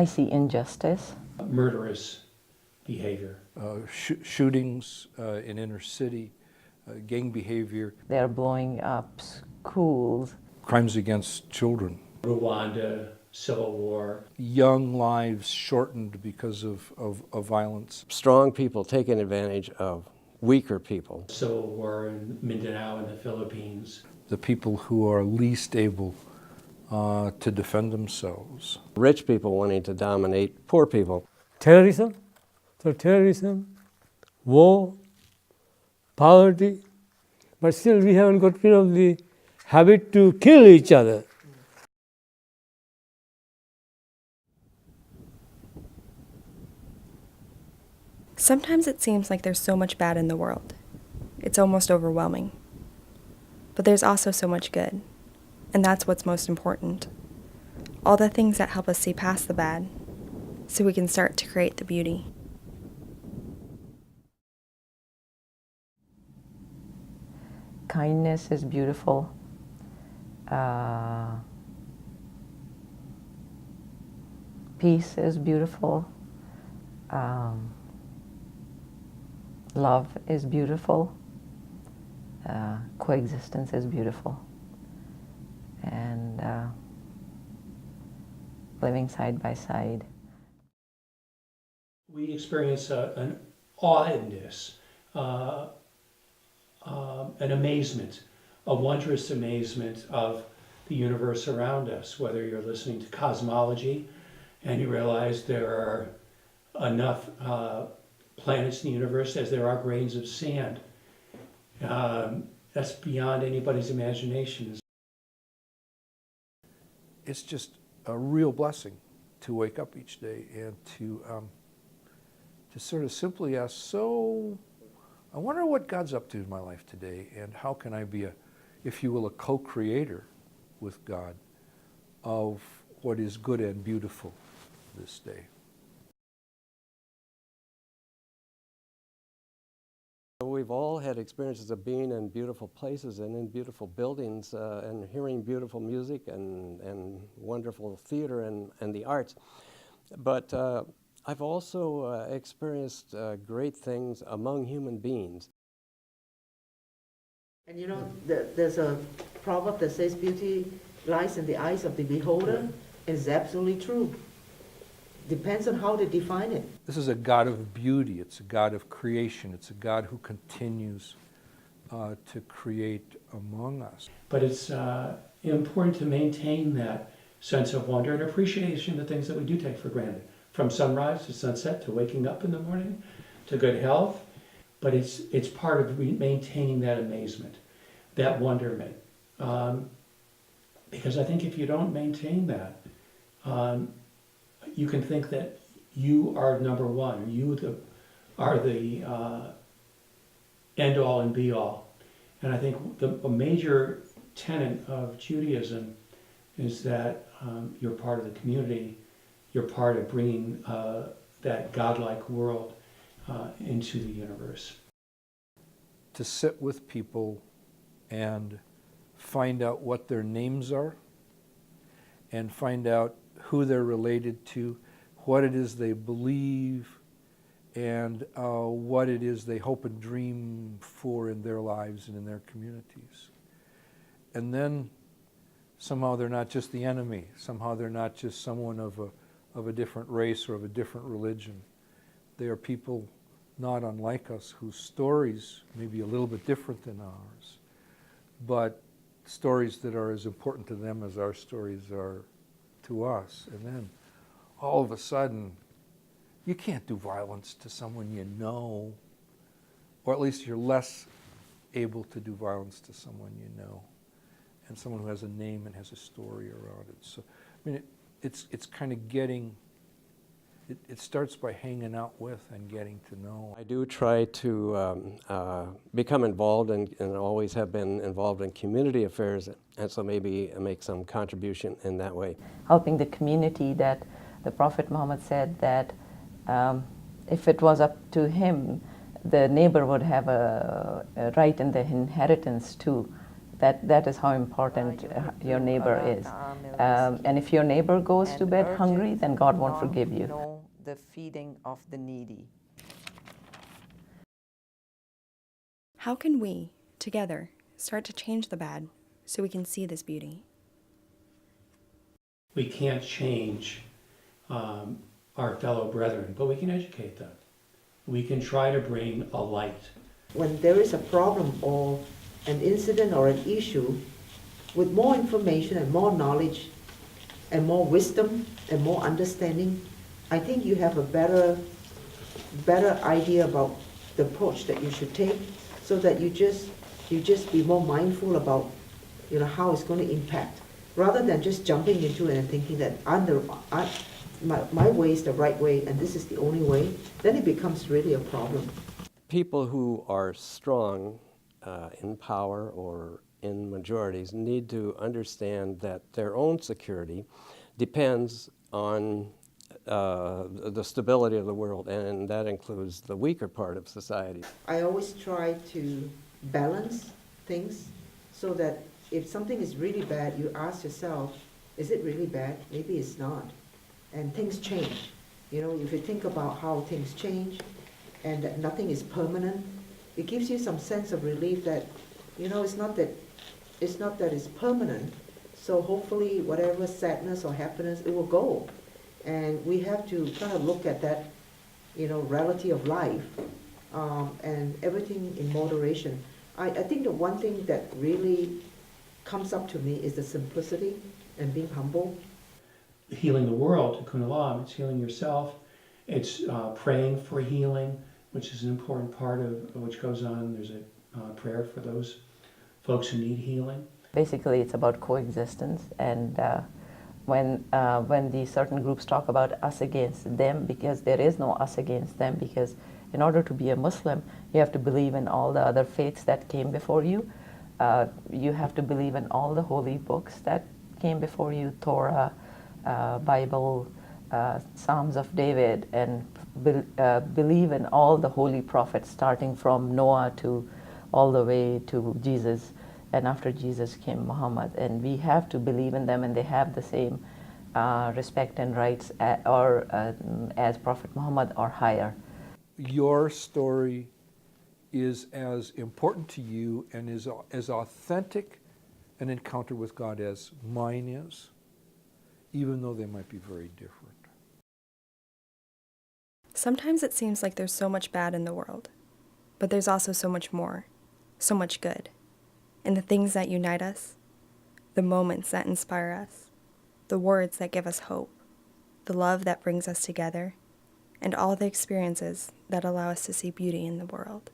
I see injustice. Murderous behavior. Shootings in inner city, gang behavior. They're blowing up schools. Crimes against children. Rwanda, Civil War. Young lives shortened because of violence. Strong people taking advantage of weaker people. Civil War in Mindanao in the Philippines. The people who are least able to defend themselves. Rich people wanting to dominate poor people. Terrorism, war, poverty, but still we haven't got rid of the habit to kill each other. Sometimes it seems like there's so much bad in the world. It's almost overwhelming. But there's also so much good, and that's what's most important. All the things that help us see past the bad, so we can start to create the beauty. Kindness is beautiful. Peace is beautiful. Love is beautiful. Coexistence is beautiful. And living side by side. We experience an awedness, an amazement, a wondrous amazement of the universe around us, whether you're listening to cosmology and you realize there are enough planets in the universe as there are grains of sand. That's beyond anybody's imagination. It's just a real blessing to wake up each day and to sort of simply ask, so I wonder what God's up to in my life today, and how can I be if you will, a co-creator with God of what is good and beautiful this day. We've all had experiences of being in beautiful places and in beautiful buildings and hearing beautiful music and wonderful theater and the arts. But I've also experienced great things among human beings. And you know, there's a proverb that says beauty lies in the eyes of the beholder. It's absolutely true. Depends on how they define it. This is a God of beauty. It's a God of creation. It's a God who continues to create among us. But it's important to maintain that sense of wonder and appreciation of the things that we do take for granted. From sunrise to sunset, to waking up in the morning, to good health. But it's part of maintaining that amazement, that wonderment. Because I think if you don't maintain that, you can think that you are number one, you are the end all and be all. And I think a major tenet of Judaism is that you're part of the community, you're part of bringing that godlike world into the universe. To sit with people and find out what their names are and find out who they're related to, what it is they believe, and what it is they hope and dream for in their lives and in their communities. And then somehow they're not just the enemy, somehow they're not just someone of a different race or of a different religion. They are people not unlike us, whose stories may be a little bit different than ours, but stories that are as important to them as our stories are to us. And then all of a sudden, you can't do violence to someone you know, or at least you're less able to do violence to someone you know, and someone who has a name and has a story around it. So, I mean, it's kind of getting, it starts by hanging out with and getting to know. I do try to become involved and always have been involved in community affairs, and so maybe make some contribution in that way. Helping the community, that the Prophet Muhammad said that if it was up to him, the neighbor would have a right in the inheritance too. That is how important your neighbor is. And if your neighbor goes to bed hungry, then God won't forgive you. Know the feeding of the needy. How can we, together, start to change the bad so we can see this beauty? We can't change our fellow brethren, but we can educate them. We can try to bring a light. When there is a problem or an incident or an issue, with more information and more knowledge and more wisdom and more understanding, I think you have a better idea about the approach that you should take, so that you just be more mindful about, you know, how it's going to impact, rather than just jumping into it and thinking that my way is the right way and this is the only way. Then it becomes really a problem. People who are strong in power or in majorities need to understand that their own security depends on the stability of the world, and that includes the weaker part of society. I always try to balance things so that if something is really bad, you ask yourself, is it really bad? Maybe it's not. And things change. You know, if you think about how things change and that nothing is permanent, it gives you some sense of relief that, you know, it's not that it's permanent. So hopefully whatever sadness or happiness, it will go. And we have to kind of look at that, you know, reality of life, and everything in moderation. I think the one thing that really comes up to me is the simplicity and being humble. Healing the world, Tikkun Olam, it's healing yourself. It's praying for healing, which is an important part of which goes on. There's a prayer for those folks who need healing. Basically, it's about coexistence, and when these certain groups talk about us against them, because there is no us against them, because in order to be a Muslim, you have to believe in all the other faiths that came before you. You have to believe in all the holy books that came before you, Torah, Bible, Psalms of David, and believe in all the holy prophets, starting from Noah to all the way to Jesus. And after Jesus came Muhammad, and we have to believe in them, and they have the same respect and rights as Prophet Muhammad or higher. Your story is as important to you and is as authentic an encounter with God as mine is, even though they might be very different. Sometimes it seems like there's so much bad in the world, but there's also so much more, so much good. In the things that unite us, the moments that inspire us, the words that give us hope, the love that brings us together, and all the experiences that allow us to see beauty in the world.